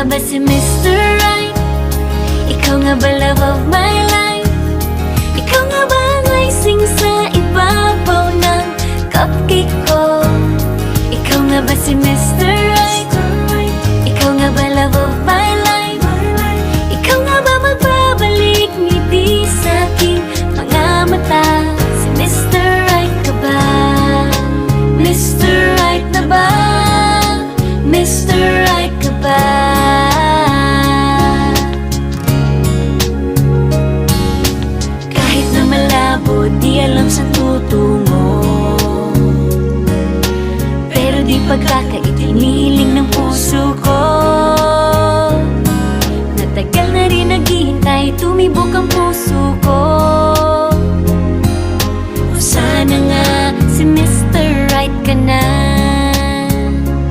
nga ba si Mr. Right? Ikaw nga ba love of my life? Ikaw nga ba ang icing sa ibabaw ng cupcake ko? Ikaw nga ba si Mr. Right? Ikaw nga ba love of my life? Ikaw nga ba magbabalik ngiti sa aking mga mata? Si Mr. Right ka ba? Mr. Right na ba? Mr. Right ka ba? Kahit na malabo, di alam saan tutungo, pero di pagkakaitiniling ng puso ko. Natagal na rin naghihintay, tumibok ang puso